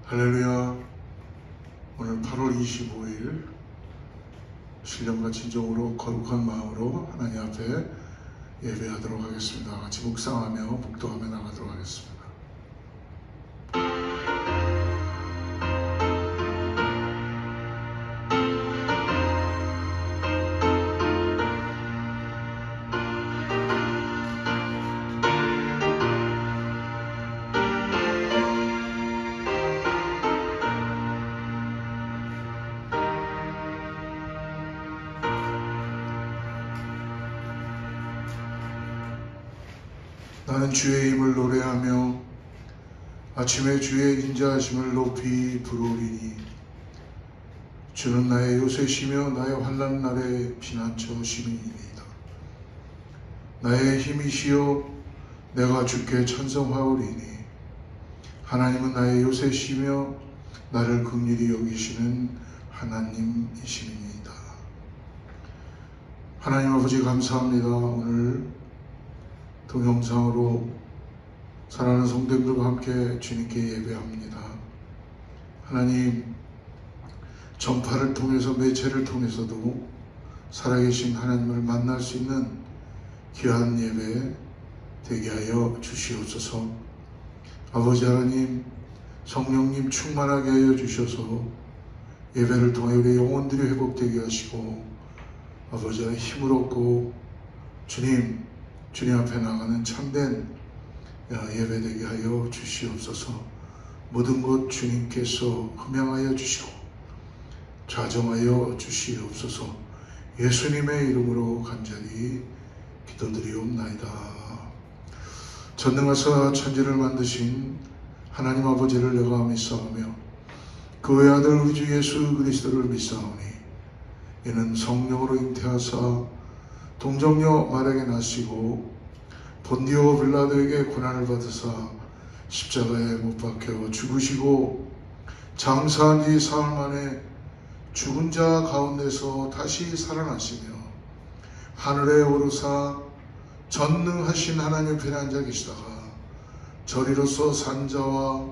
할렐루야. 오늘 8월 25일 신령과 진정으로 거룩한 마음으로 하나님 앞에 예배하도록 하겠습니다. 같이 묵상하며 묵도하며 나가도록 하겠습니다. 나는 주의 힘을 노래하며 아침에 주의 인자하심을 높이 부르리니 주는 나의 요새시며 나의 환난 날의 피난처 시민이니이다. 나의 힘이시여 내가 주께 찬송하오리니 하나님은 나의 요새시며 나를 긍휼히 여기시는 하나님이시니이다. 하나님 아버지 감사합니다. 오늘 동영상으로 사랑하는 성도님들과 함께 주님께 예배합니다. 하나님, 전파를 통해서 매체를 통해서도 살아계신 하나님을 만날 수 있는 귀한 예배 되게 하여 주시옵소서. 아버지 하나님, 성령님 충만하게 하여 주셔서 예배를 통해 우리 영혼들이 회복되게 하시고 아버지 하나님 힘을 얻고 주님 앞에 나가는 참된 예배되게 하여 주시옵소서. 모든 것 주님께서 흠양하여 주시고 좌정하여 주시옵소서. 예수님의 이름으로 간절히 기도드리옵나이다. 전능하사 천지를 만드신 하나님 아버지를 내가 믿사오며 그 외아들 우리 주 예수 그리스도를 믿사오니 이는 성령으로 잉태하사 동정녀 마리아에게 나시고 본디오 빌라도에게 고난을 받으사 십자가에 못 박혀 죽으시고 장사한 지 사흘 만에 죽은 자 가운데서 다시 살아나시며 하늘에 오르사 전능하신 하나님 편에 앉아 계시다가 저리로서 산 자와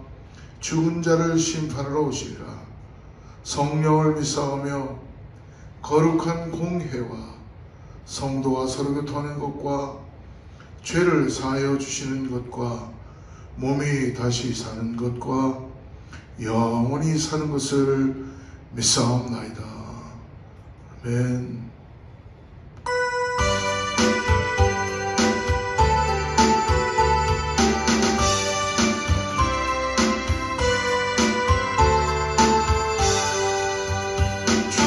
죽은 자를 심판하러 오시리라. 성령을 믿사오며 거룩한 공회와 성도와 서로 교통하는 것과 죄를 사하여 주시는 것과 몸이 다시 사는 것과 영원히 사는 것을 믿사옵나이다. 아멘. 주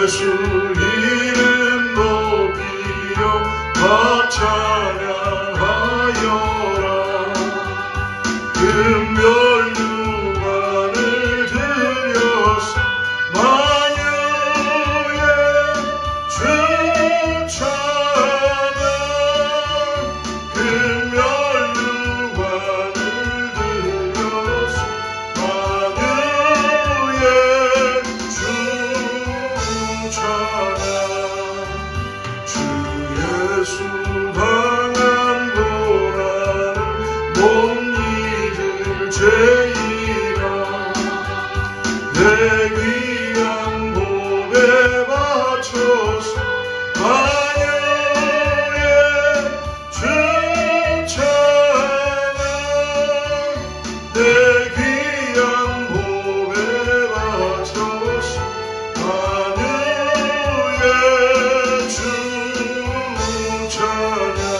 예수 이름 높이려 찬양하여라. 금별 유관을 들여서 만유의 주 찬양. 금별 유관을 들여서 만유의 주 찬양. 주 예수 강한 고난을 못 잊을 죄이라. 내 귀한 몸에 바쳐서 만유의 주 찬양. 내 귀한 몸에 바쳐서 만유의 주 찬양.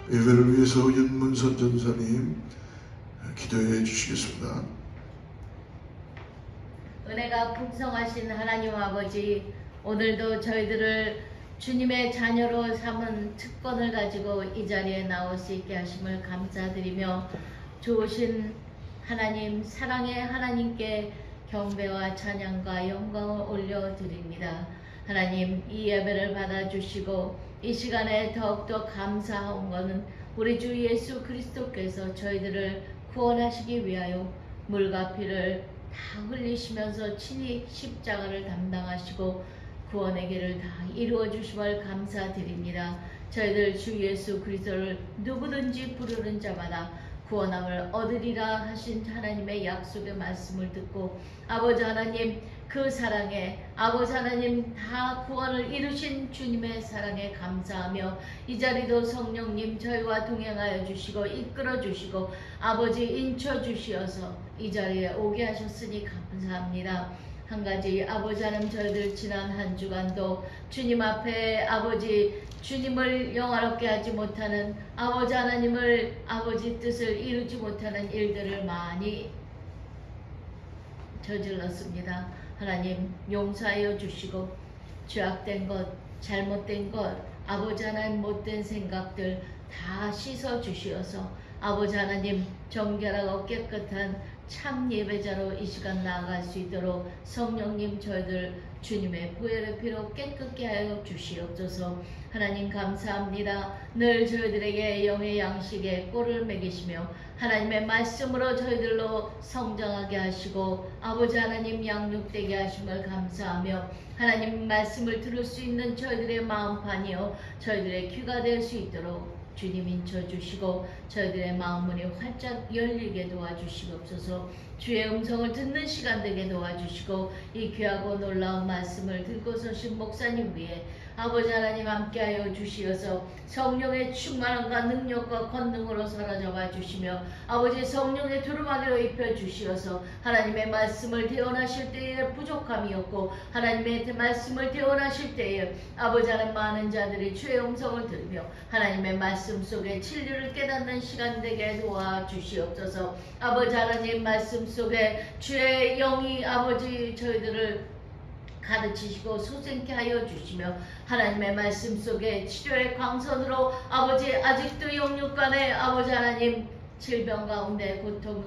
예배를 위해서 윤문선 전사님 기도해 주시겠습니다. 은혜가 풍성하신 하나님 아버지, 오늘도 저희들을 주님의 자녀로 삼은 특권을 가지고 이 자리에 나올 수 있게 하심을 감사드리며, 좋으신 하나님, 사랑의 하나님께 경배와 찬양과 영광을 올려드립니다. 하나님, 이 예배를 받아주시고 이 시간에 더욱더 감사한 것은 우리 주 예수 그리스도께서 저희들을 구원하시기 위하여 물과 피를 다 흘리시면서 친히 십자가를 담당하시고 구원의 길을 다 이루어 주심을 감사드립니다. 저희들 주 예수 그리스도를 누구든지 부르는 자마다 구원함을 얻으리라 하신 하나님의 약속의 말씀을 듣고, 아버지 하나님, 그 사랑에 아버지 하나님 다 구원을 이루신 주님의 사랑에 감사하며, 이 자리도 성령님 저희와 동행하여 주시고 이끌어 주시고 아버지 인쳐 주시어서 이 자리에 오게 하셨으니 감사합니다. 한 가지, 아버지 하나님, 저희들 지난 한 주간도 주님 앞에 아버지 주님을 영화롭게 하지 못하는, 아버지 하나님을 아버지 뜻을 이루지 못하는 일들을 많이 저질렀습니다. 하나님 용서하여 주시고 죄악된 것, 잘못된 것, 아버지 하나님 못된 생각들 다 씻어 주시어서 아버지 하나님 정결하고 깨끗한 참 예배자로 이 시간 나아갈 수 있도록 성령님 저희들 주님의 보혈의 피로 깨끗게 하여 주시옵소서. 하나님 감사합니다. 늘 저희들에게 영의 양식에 꼴을 먹이시며 하나님의 말씀으로 저희들로 성장하게 하시고 아버지 하나님 양육되게 하심을 감사하며, 하나님 말씀을 들을 수 있는 저희들의 마음판이요 저희들의 귀가 될 수 있도록 주님 인쳐주시고 저희들의 마음문이 활짝 열리게 도와주시옵소서. 주의 음성을 듣는 시간 되게 도와주시고 이 귀하고 놀라운 말씀을 들고 서신 목사님 위에 아버지 하나님 함께하여 주시어서 성령의 충만함과 능력과 권능으로 사로잡아 주시며 아버지 성령의 두루마리로 입혀 주시어서 하나님의 말씀을 대언하실 때에 부족함이 없고 하나님의 말씀을 대언하실 때에 아버지 하나님 많은 자들이 주의 음성을 들으며 하나님의 말씀 속에 진리를 깨닫는 시간 되게 도와주시옵소서. 아버지 하나님 말씀 속에 주의 영이 아버지 저희들을 가르치시고 소생케 하여 주시며 하나님의 말씀 속에 치료의 광선으로 아버지 아직도 영육간에 아버지 하나님 질병 가운데 고통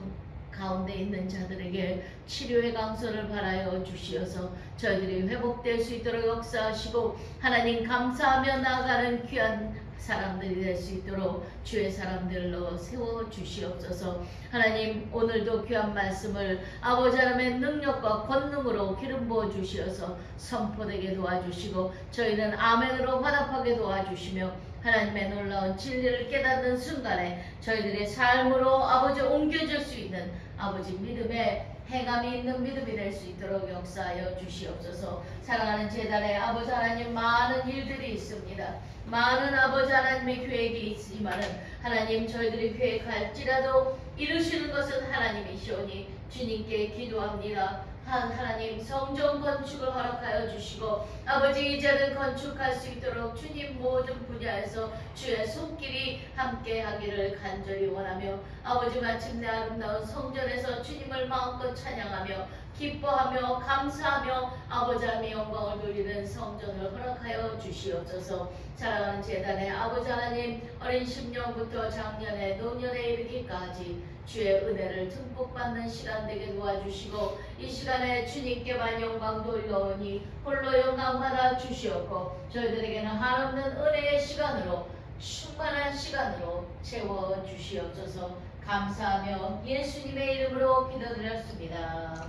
가운데 있는 자들에게 치료의 강선을 바라여 주시어서 저희들이 회복될 수 있도록 역사하시고 하나님 감사하며 나아가는 귀한 사람들이 될 수 있도록 주의 사람들로 세워주시옵소서. 하나님 오늘도 귀한 말씀을 아버지 하나님의 능력과 권능으로 기름 부어 주시어서 선포되게 도와주시고 저희는 아멘으로 화답하게 도와주시며 하나님의 놀라운 진리를 깨닫는 순간에 저희들의 삶으로 아버지 옮겨질 수 있는 아버지 믿음의 행함이 있는 믿음이 될 수 있도록 역사하여 주시옵소서. 사랑하는 제단에 아버지 하나님 많은 일들이 있습니다. 많은 아버지 하나님의 계획이 있지만은 하나님 저희들이 계획할지라도 이루시는 것은 하나님이시오니 주님께 기도합니다. 하나님 성전 건축을 허락하여 주시고 아버지 이제는 건축할 수 있도록 주님 모든 분야에서 주의 손길이 함께 하기를 간절히 원하며 아버지 마침내 아름다운 성전에서 주님을 마음껏 찬양하며 기뻐하며 감사하며 아버지 하나님의 영광을 누리는 성전을 허락하여 주시옵소서. 사랑하는 제단의 아버지 하나님 어린 심령부터 작년에 노년에 이르기까지 주의 은혜를 듬뿍 받는 시간 되게 도와주시고 이 시간에 주님께만 영광 돌려오니 홀로 영광 받아 주시옵고 저희들에게는 한없는 은혜의 시간으로 충만한 시간으로 채워 주시옵소서. 감사하며 예수님의 이름으로 기도드렸습니다.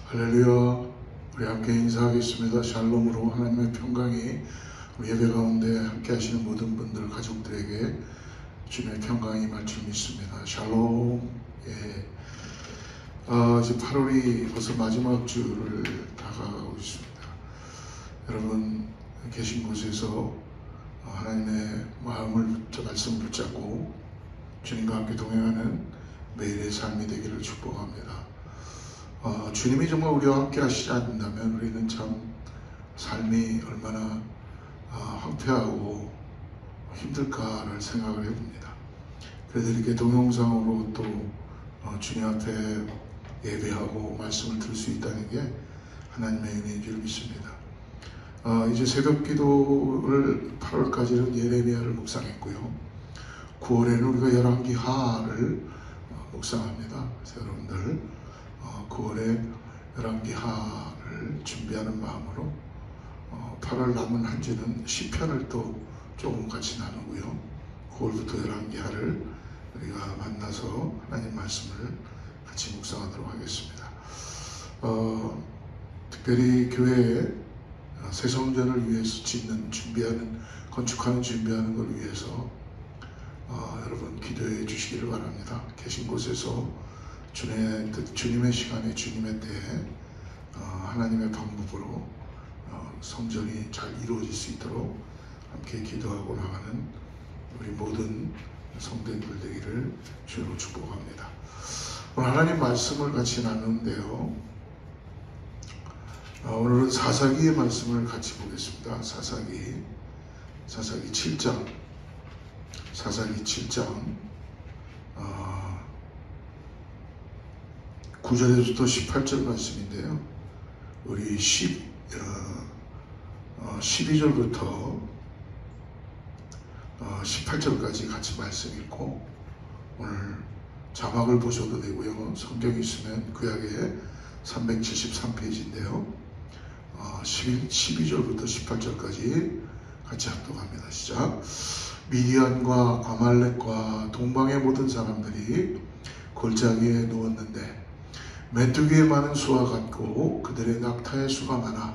할렐루야. 우리 함께 인사하겠습니다. 샬롬으로 하나님의 평강이 우리 예배 가운데 함께 하시는 모든 분들 가족들에게 주님의 평강이 임할 줄 믿습니다. 샬롬. 예. 이제 8월이 벌써 마지막 주를 다가가고 있습니다. 여러분 계신 곳에서 하나님의 마음을 붙잡아 말씀 붙잡고 주님과 함께 동행하는 매일의 삶이 되기를 축복합니다. 주님이 정말 우리와 함께 하시지 않는다면 우리는 참 삶이 얼마나 황폐하고 힘들까를 생각을 해봅니다. 그래도 이렇게 동영상으로 또 주님 앞에 예배하고 말씀을 들을 수 있다는 게 하나님의 은혜인 줄 믿습니다. 이제 새벽 기도를 8월까지는 예레미야를 묵상했고요. 9월에는 우리가 열왕기 하를 묵상합니다. 그래서 여러분들 9월에 열왕기 하를 준비하는 마음으로 8월 남은 한 주는 시편을 또 조금 같이 나누고요. 9월부터 열왕기 하를 우리가 만나서 하나님 말씀을 같이 묵상하도록 하겠습니다. 특별히 교회에 새 성전을 위해서 건축하는 준비하는 걸 위해서 여러분 기도해 주시기를 바랍니다. 계신 곳에서 주님의 시간에 주님의 때에 하나님의 방법으로 성전이 잘 이루어질 수 있도록 함께 기도하고 나가는 우리 모든 성도님들 되기를 주로 축복합니다. 오늘 하나님 말씀을 같이 나누는데요. 오늘은 사사기의 말씀을 같이 보겠습니다. 사사기 7장 9절에서부터 18절 말씀인데요. 우리 12절부터 18절까지 같이 말씀 읽고 오늘 자막을 보셔도 되고요. 성경이 있으면 구약의 373페이지인데요. 12절부터 18절까지 같이 합독합니다. 시작. 미디안과 아말렉과 동방의 모든 사람들이 골짜기에 누웠는데 메뚜기의 많은 수와 같고 그들의 낙타의 수가 많아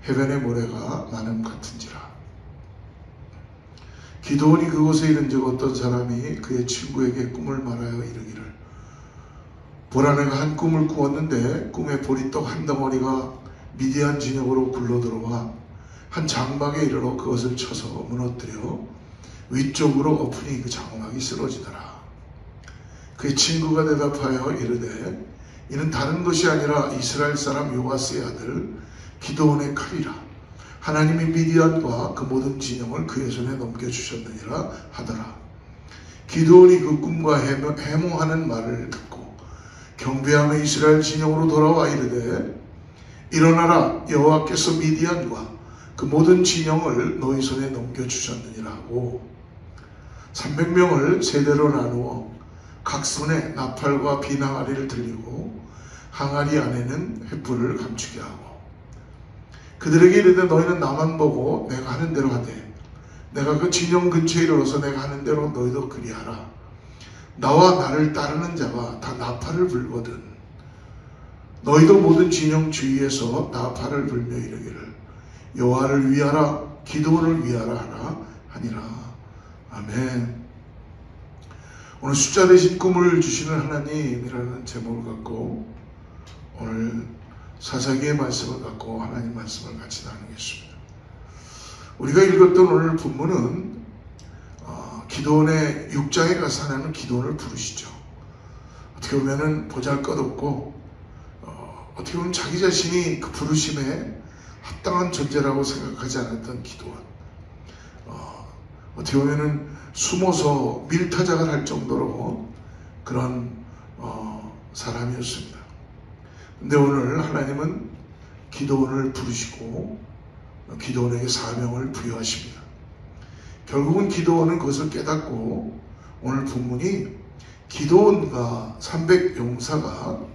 해변의 모래가 많음 같은지라. 기드온이 그곳에 이른즉 어떤 사람이 그의 친구에게 꿈을 말하여 이르기를 보라 내가 한 꿈을 꾸었는데 꿈에 보리떡 한 덩어리가 미디안 진영으로 굴러들어와 한 장막에 이르러 그것을 쳐서 무너뜨려 위쪽으로 엎으니 그 장막이 쓰러지더라. 그의 친구가 대답하여 이르되 이는 다른 것이 아니라 이스라엘 사람 요아스의 아들 기드온의 칼이라. 하나님이 미디안과 그 모든 진영을 그의 손에 넘겨주셨느니라 하더라. 기드온이 그 꿈과 해몽하는 말을 듣고 경배하며 이스라엘 진영으로 돌아와 이르되 일어나라 여호와께서 미디안과 그 모든 진영을 너희 손에 넘겨주셨느니라 하고 300명을 세대로 나누어 각 손에 나팔과 빈 항아리를 들리고 항아리 안에는 횃불을 감추게 하고 그들에게 이르되 너희는 나만 보고 내가 하는 대로 하되 내가 그 진영 근처에 이르러서 내가 하는 대로 너희도 그리하라. 나와 나를 따르는 자가 다 나팔을 불거든 너희도 모든 진영 주위에서 나팔을 불며 이르기를 여호와를 위하라 기드온을 위하라 하라 하니라. 아멘. 오늘 숫자 대신 꿈을 주시는 하나님이라는 제목을 갖고 오늘 사사기의 말씀을 갖고 하나님 말씀을 같이 나누겠습니다. 우리가 읽었던 오늘 본문은 기드온의 6장에 가서 하나님은 기드온을 부르시죠. 어떻게 보면은 보잘것없고 어떻게 보면 자기 자신이 그 부르심에 합당한 존재라고 생각하지 않았던 기드온. 어떻게 보면은 숨어서 밀타작을 할 정도로 그런 사람이었습니다. 근데 오늘 하나님은 기드온을 부르시고 기드온에게 사명을 부여하십니다. 결국은 기드온은 그것을 깨닫고 오늘 본문이 기드온과 300용사가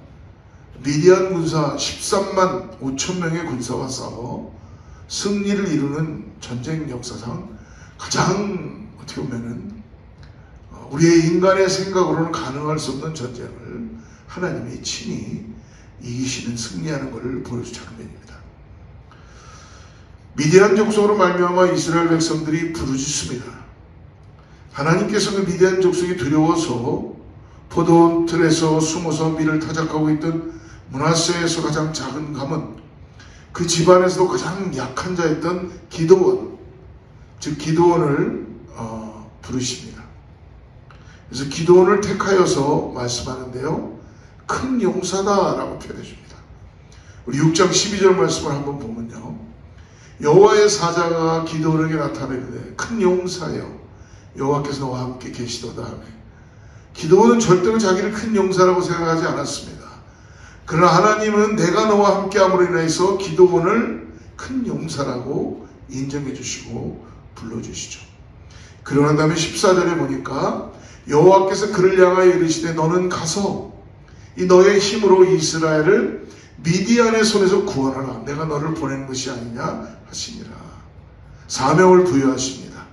미디안 군사 13만 5천 명의 군사와 싸워 승리를 이루는 전쟁 역사상 가장 어떻게 보면은 우리의 인간의 생각으로는 가능할 수 없는 전쟁을 하나님이 친히 이기시는 승리하는 것을 보여주는 장면입니다. 미디안 족속으로 말미암아 이스라엘 백성들이 부르짖습니다. 하나님께서 그 미디안 족속이 두려워서 포도원 틀에서 숨어서 밀을 타작하고 있던 므낫세에서 가장 작은 가문, 그 집안에서도 가장 약한 자였던 기드온, 즉 기드온을 부르십니다. 그래서 기도원을 택하여서 말씀하는데요, 큰 용사다라고 표현해줍니다. 우리 6장 12절 말씀을 한번 보면요, 여호와의 사자가 기도원에게 나타내는데 큰 용사여 여호와께서 너와 함께 계시도다 하며, 기도원은 절대로 자기를 큰 용사라고 생각하지 않았습니다. 그러나 하나님은 내가 너와 함께함으로 인해서 기도원을 큰 용사라고 인정해 주시고 불러주시죠. 그러고 난 다음에 14절에 보니까 여호와께서 그를 향하여 이르시되 너는 가서 이 너의 힘으로 이스라엘을 미디안의 손에서 구원하라. 내가 너를 보낸 것이 아니냐 하시니라. 사명을 부여하십니다.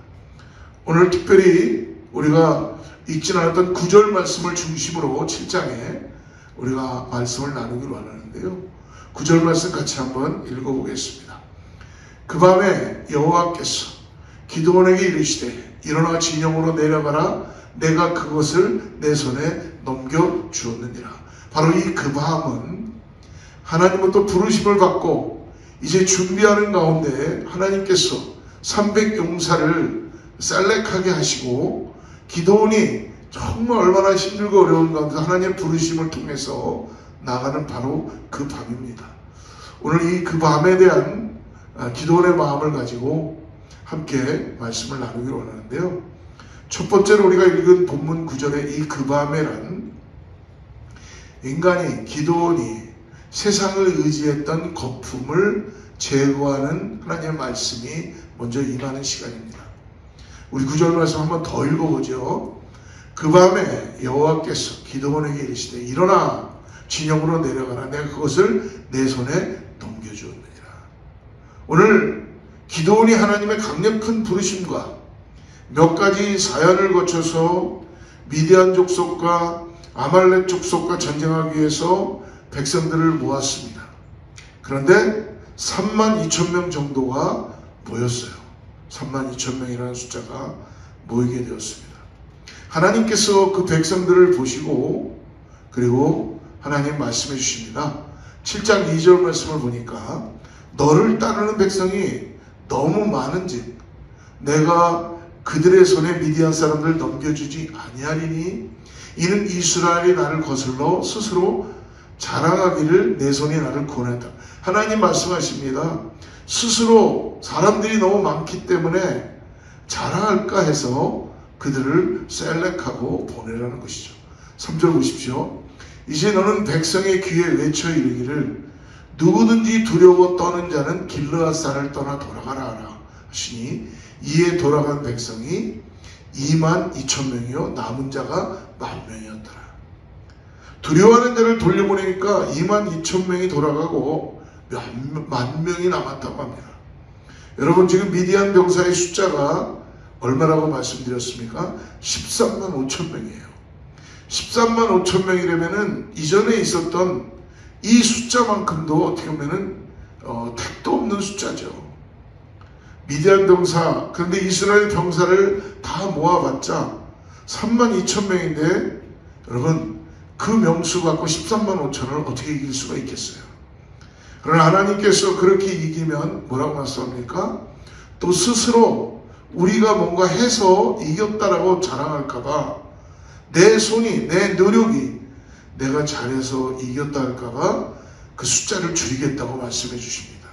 오늘 특별히 우리가 읽지 않았던 9절 말씀을 중심으로 7장에 우리가 말씀을 나누기로 하는데요, 9절 말씀 같이 한번 읽어보겠습니다. 그 밤에 여호와께서 기드온에게 이르시되 일어나 진영으로 내려가라. 내가 그것을 내 손에 넘겨주었느니라. 바로 이 그 밤은 하나님부터 부르심을 받고 이제 준비하는 가운데 하나님께서 300용사를 셀렉하게 하시고 기드온이 정말 얼마나 힘들고 어려운 가운데 하나님의 부르심을 통해서 나가는 바로 그 밤입니다. 오늘 이 그 밤에 대한 기드온의 마음을 가지고 함께 말씀을 나누기로 하는데요, 첫 번째로 우리가 읽은 본문 9절에 이 그 밤에란 인간이, 기드온이 세상을 의지했던 거품을 제거하는 하나님의 말씀이 먼저 임하는 시간입니다. 우리 9절 말씀 한번 더 읽어보죠. 그 밤에 여호와께서 기드온에게 이르시되 일어나 진영으로 내려가라. 내가 그것을 내 손에 넘겨주었느니라. 오늘 기드온이 하나님의 강력한 부르심과 몇 가지 사연을 거쳐서 미디안 족속과 아말렉 족속과 전쟁하기 위해서 백성들을 모았습니다. 그런데 32,000명 정도가 모였어요. 32,000명이라는 숫자가 모이게 되었습니다. 하나님께서 그 백성들을 보시고 그리고 하나님 말씀해 주십니다. 7장 2절 말씀을 보니까 너를 따르는 백성이 너무 많은즉 내가 그들의 손에 미디안 사람들을 넘겨주지 아니하리니 이는 이스라엘이 나를 거슬러 스스로 자랑하기를 내 손이 나를 구원했다. 하나님 말씀하십니다. 스스로 사람들이 너무 많기 때문에 자랑할까 해서 그들을 셀렉하고 보내라는 것이죠. 3절 보십시오. 이제 너는 백성의 귀에 외쳐 이르기를 누구든지 두려워 떠는 자는 길르앗산을 떠나 돌아가라 하라 하시니 이에 돌아간 백성이 22,000명이요 남은 자가 10,000명이었더라. 두려워하는 자를 돌려보내니까 22,000명이 돌아가고 만 명이 남았다고 합니다. 여러분, 지금 미디안 병사의 숫자가 얼마라고 말씀드렸습니까? 13만 5천 명이에요. 13만 5천 명이라면은 이전에 있었던 이 숫자만큼도 어떻게 보면은 택도 없는 숫자죠. 미디안 병사, 그런데 이스라엘 병사를 다 모아봤자 3만 2천 명인데 여러분, 그 명수 갖고 13만 5천을 어떻게 이길 수가 있겠어요? 그러나 하나님께서 그렇게 이기면 뭐라고 말씀합니까? 또 스스로 우리가 뭔가 해서 이겼다라고 자랑할까봐 내 손이, 내 노력이 내가 잘해서 이겼다 할까봐 그 숫자를 줄이겠다고 말씀해 주십니다.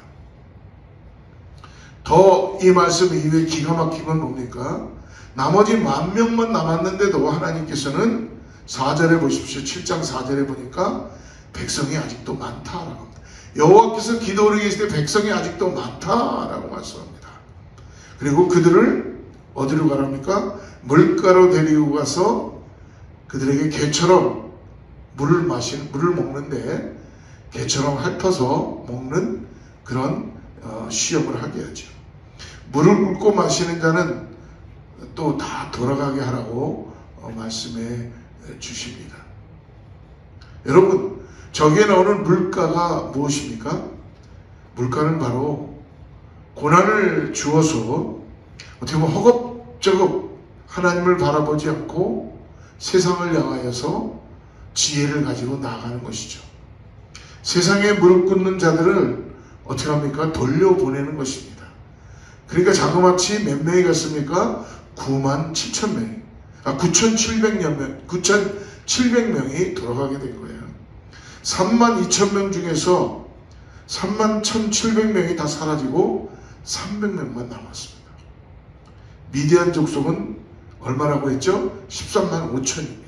더 이 말씀 이후에 기가 막힌 건 뭡니까? 나머지 10,000명만 남았는데도 하나님께서는 4절에 보십시오. 7장 4절에 보니까 백성이 아직도 많다라고 합니다. 여호와께서 기도하고 계실 때 백성이 아직도 많다라고 말씀합니다. 그리고 그들을 어디로 가랍니까? 물가로 데리고 가서 그들에게 개처럼 물을 먹는데 개처럼 핥아서 먹는 그런 시험을 하게 하죠. 물을 끓고 마시는 자는 또 다 돌아가게 하라고 말씀해 주십니다. 여러분, 저기에 나오는 물가가 무엇입니까? 물가는 바로 고난을 주어서 어떻게 보면 허겁저겁 하나님을 바라보지 않고 세상을 향하여서 지혜를 가지고 나아가는 것이죠. 세상에 무릎 꿇는 자들을 어떻게 합니까? 돌려보내는 것입니다. 그러니까 자그마치 몇 명이 갔습니까? 9,700명이 돌아가게 된 거예요. 32,000명 중에서 31,700명이 다 사라지고 300명만 남았습니다. 미디안 족속은 얼마라고 했죠? 13만 5천입니다.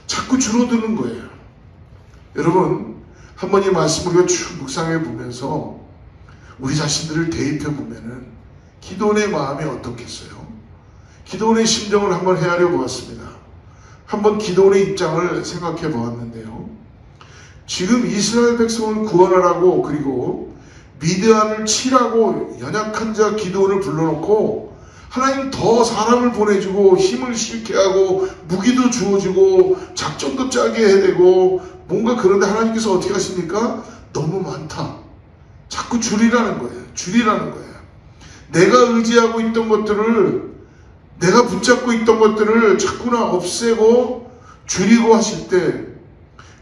자꾸 줄어드는 거예요. 여러분, 한번 이 말씀을 우리가 쭉 묵상해 보면서 우리 자신들을 대입해 보면은 기도원의 마음이 어떻겠어요? 기도원의 심정을 한번 헤아려 보았습니다. 한번 기도원의 입장을 생각해 보았는데요. 지금 이스라엘 백성을 구원하라고, 그리고 미디안을 치라고 연약한 자 기도원을 불러놓고 하나님 더 사람을 보내주고 힘을 실게 하고 무기도 주어주고 작전도 짜게 해야 되고 뭔가, 그런데 하나님께서 어떻게 하십니까? 너무 많다. 자꾸 줄이라는 거예요. 줄이라는 거예요. 내가 의지하고 있던 것들을, 내가 붙잡고 있던 것들을 자꾸나 없애고 줄이고 하실 때,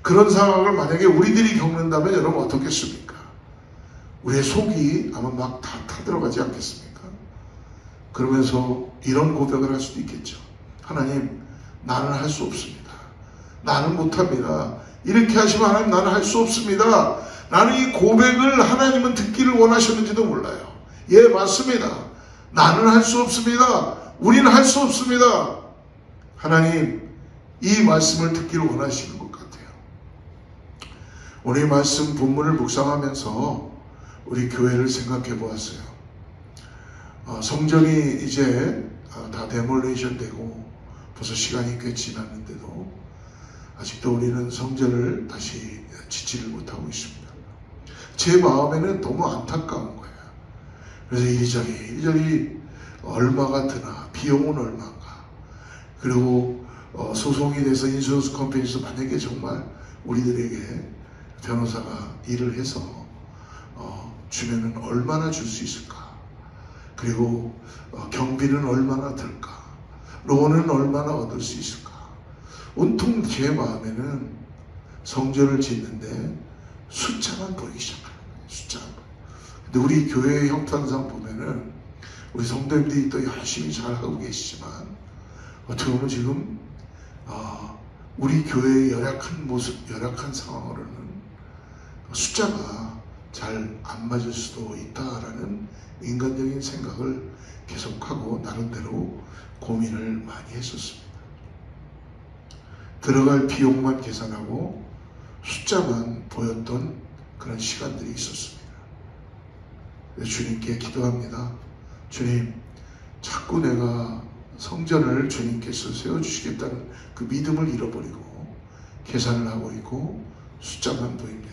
그런 상황을 만약에 우리들이 겪는다면 여러분 어떻겠습니까? 우리의 속이 아마 막 다 타들어가지 않겠습니까? 그러면서 이런 고백을 할 수도 있겠죠. 하나님, 나는 할 수 없습니다. 나는 못합니다. 이렇게 하시면 하나님, 나는 할 수 없습니다. 나는 이 고백을 하나님은 듣기를 원하셨는지도 몰라요. 예, 맞습니다. 나는 할 수 없습니다. 우리는 할 수 없습니다. 하나님, 이 말씀을 듣기를 원하시는 것 같아요. 오늘 이 말씀 본문을 묵상하면서 우리 교회를 생각해 보았어요. 성전이 이제 다 데몰레이션 되고 벌써 시간이 꽤 지났는데도 아직도 우리는 성전을 다시 짓지를 못하고 있습니다. 제 마음에는 너무 안타까운 거예요. 그래서 이리저리 얼마가 드나, 비용은 얼마인가, 그리고 소송이 돼서 인슈런스 컴퍼니에서 만약에 정말 우리들에게 변호사가 일을 해서 주면은 얼마나 줄 수 있을까, 그리고 경비는 얼마나 들까, 론은 얼마나 얻을 수 있을까. 온통 제 마음에는 성전을 짓는데 숫자만 보이기 시작하는 거예요. 숫자만. 근데 우리 교회의 형편상 보면은 우리 성도님들이 또 열심히 잘 하고 계시지만 어떻게 보면 지금 우리 교회의 열악한 모습, 열악한 상황으로는 숫자가 잘 안 맞을 수도 있다라는 인간적인 생각을 계속하고 나름대로 고민을 많이 했었습니다. 들어갈 비용만 계산하고 숫자만 보였던 그런 시간들이 있었습니다. 주님께 기도합니다. 주님, 자꾸 내가 성전을 주님께서 세워주시겠다는 그 믿음을 잃어버리고 계산을 하고 있고 숫자만 보입니다.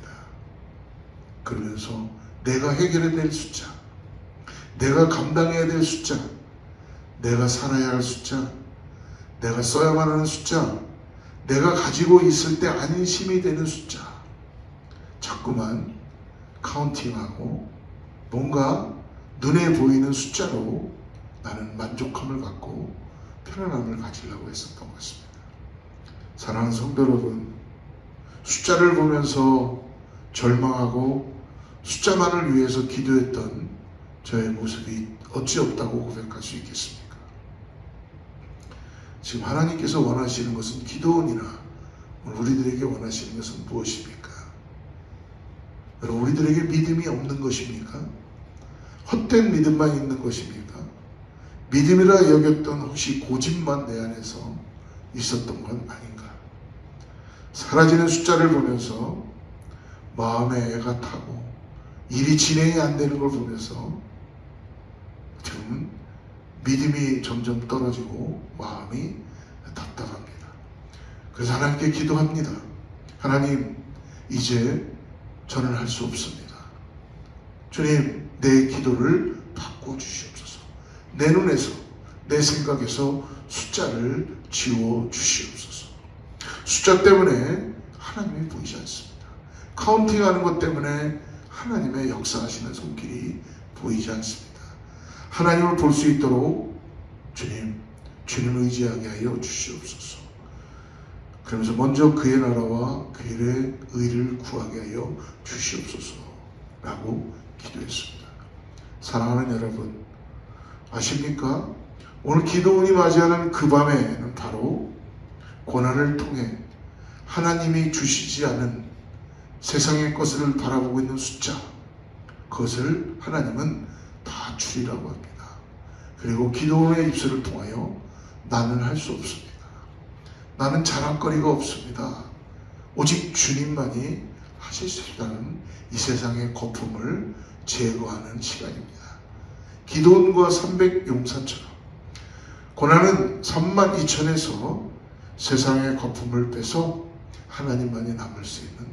그러면서 내가 해결해야 될 숫자, 내가 감당해야 될 숫자, 내가 살아야 할 숫자, 내가 써야만 하는 숫자, 내가 가지고 있을 때 안심이 되는 숫자, 자꾸만 카운팅하고 뭔가 눈에 보이는 숫자로 나는 만족함을 갖고 편안함을 가지려고 했었던 것 같습니다. 사랑하는 성도 여러분, 숫자를 보면서 절망하고 숫자만을 위해서 기도했던 저의 모습이 어찌 없다고 고백할 수 있겠습니까? 지금 하나님께서 원하시는 것은, 기도원이나 우리들에게 원하시는 것은 무엇입니까? 여러분, 우리들에게 믿음이 없는 것입니까? 헛된 믿음만 있는 것입니까? 믿음이라 여겼던 혹시 고집만 내 안에서 있었던 건 아닌가? 사라지는 숫자를 보면서 마음에 애가 타고 일이 진행이 안 되는 걸 보면서 좀 믿음이 점점 떨어지고 마음이 답답합니다. 그래서 하나님께 기도합니다. 하나님, 이제 저는 할 수 없습니다. 주님, 내 기도를 바꿔주시옵소서. 내 눈에서, 내 생각에서 숫자를 지워주시옵소서. 숫자 때문에 하나님이 보이지 않습니다. 카운팅하는 것 때문에 하나님의 역사하시는 손길이 보이지 않습니다. 하나님을 볼 수 있도록 주님을 의지하게 하여 주시옵소서. 그러면서 먼저 그의 나라와 그의 의를 구하게 하여 주시옵소서 라고 기도했습니다. 사랑하는 여러분, 아십니까? 오늘 기도원이 맞이하는 그 밤에는 바로 고난을 통해 하나님이 주시지 않은 세상의 것을 바라보고 있는 숫자, 그것을 하나님은 다 줄이라고 합니다. 그리고 기도원의 입술을 통하여 나는 할 수 없습니다. 나는 자랑거리가 없습니다. 오직 주님만이 하실 수 있다는 이 세상의 거품을 제거하는 시간입니다. 기도원과 300용사처럼 고난은 32,000에서 세상의 거품을 빼서 하나님만이 남을 수 있는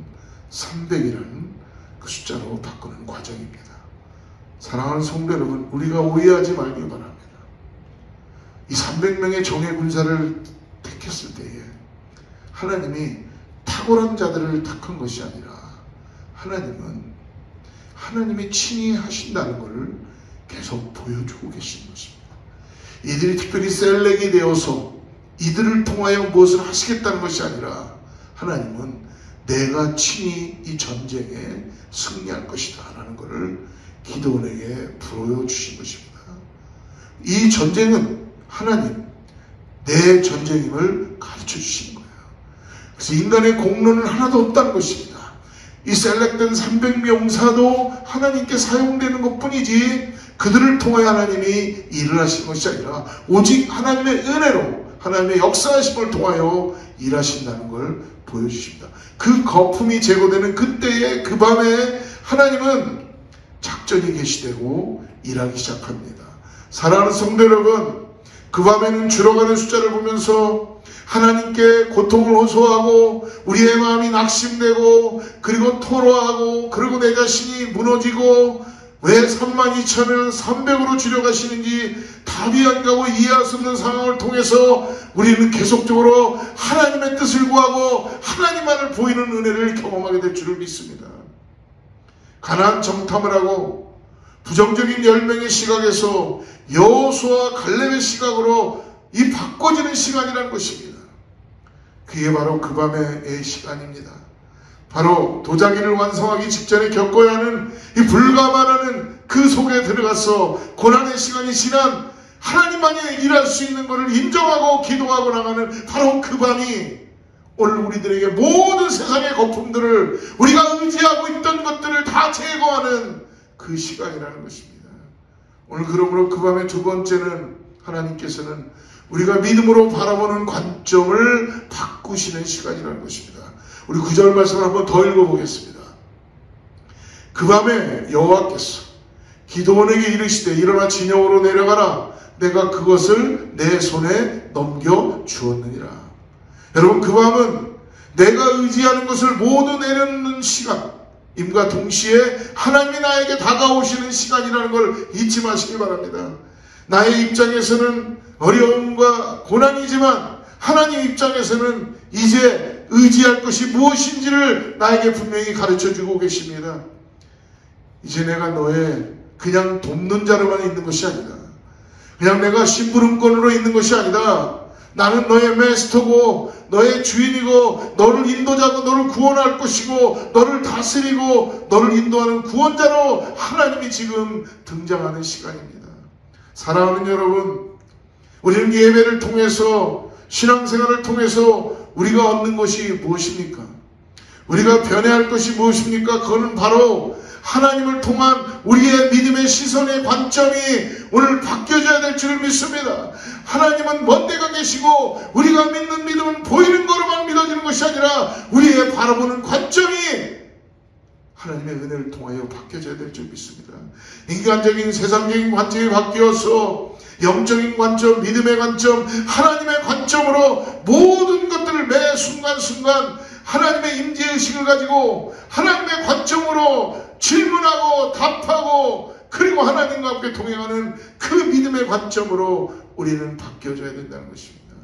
300이라는 그 숫자로 바꾸는 과정입니다. 사랑하는 성도 여러분, 우리가 오해하지 말기 바랍니다. 이 300명의 정예 군사를 택했을 때에 하나님이 탁월한 자들을 택한 것이 아니라 하나님은 하나님이 친히 하신다는 것을 계속 보여주고 계신 것입니다. 이들이 특별히 셀렉이 되어서 이들을 통하여 무엇을 하시겠다는 것이 아니라 하나님은 내가 친히 이 전쟁에 승리할 것이다 라는 것을 기도원에게 보여주신 것입니다. 이 전쟁은 하나님, 내 전쟁임을 가르쳐 주신 거예요. 그래서 인간의 공로는 하나도 없다는 것입니다. 이 셀렉된 300명사도 하나님께 사용되는 것 뿐이지 그들을 통해 하나님이 일을 하신 것이 아니라 오직 하나님의 은혜로 하나님의 역사하심을 통하여 일하신다는 걸 보여주십니다. 그 거품이 제거되는 그때의 그 밤에 하나님은 작전이 개시되고 일하기 시작합니다. 사랑하는 성도 여러분, 그 밤에는 줄어가는 숫자를 보면서 하나님께 고통을 호소하고 우리의 마음이 낙심되고 그리고 토로하고 그리고 내 자신이 무너지고 왜 32,000을 300으로 줄여가시는지 답이 안 가고 이해할 수 없는 상황을 통해서 우리는 계속적으로 하나님의 뜻을 구하고 하나님만을 보이는 은혜를 경험하게 될 줄을 믿습니다. 가나안 정탐을 하고 부정적인 10명의 시각에서 여호수아와 갈렙의 시각으로 이 바꿔지는 시간이라는 것입니다. 그게 바로 그 밤의 시간입니다. 바로 도자기를 완성하기 직전에 겪어야 하는 이 불가마라는 그 속에 들어가서 고난의 시간이 지난 하나님만이 일할 수 있는 것을 인정하고 기도하고 나가는 바로 그 밤이 오늘 우리들에게 모든 세상의 거품들을 우리가 의지하고 있던 것들을 다 제거하는 그 시간이라는 것입니다. 오늘 그러므로 그 밤의 두 번째는 하나님께서는 우리가 믿음으로 바라보는 관점을 바꾸시는 시간이라는 것입니다. 우리 9절 말씀을 한번 더 읽어보겠습니다. 그 밤에 여호와께서 기드온에게 이르시되 일어나 진영으로 내려가라. 내가 그것을 내 손에 넘겨 주었느니라. 여러분, 그 밤은 내가 의지하는 것을 모두 내려놓는 시간임과 동시에 하나님이 나에게 다가오시는 시간이라는 걸 잊지 마시기 바랍니다. 나의 입장에서는 어려움과 고난이지만 하나님 입장에서는 이제 의지할 것이 무엇인지를 나에게 분명히 가르쳐주고 계십니다. 이제 내가 너의 그냥 돕는 자로만 있는 것이 아니다. 그냥 내가 심부름꾼으로 있는 것이 아니다. 나는 너의 마스터고 너의 주인이고 너를 인도자고 너를 구원할 것이고 너를 다스리고 너를 인도하는 구원자로 하나님이 지금 등장하는 시간입니다. 사랑하는 여러분, 우리는 예배를 통해서 신앙생활을 통해서 우리가 얻는 것이 무엇입니까? 우리가 변해야 할 것이 무엇입니까? 그거는 바로 하나님을 통한 우리의 믿음의 시선의 관점이 오늘 바뀌어져야 될 줄을 믿습니다. 하나님은 먼 데가 계시고 우리가 믿는 믿음은 보이는 거로만 믿어지는 것이 아니라 우리의 바라보는 관점이 하나님의 은혜를 통하여 바뀌어져야 될 줄 믿습니다. 인간적인 세상적인 관점이 바뀌어서 영적인 관점, 믿음의 관점, 하나님의 관점으로 모든 것들을 매 순간순간 하나님의 임재의식을 가지고 하나님의 관점으로 질문하고 답하고 그리고 하나님과 함께 동행하는 그 믿음의 관점으로 우리는 바뀌어져야 된다는 것입니다.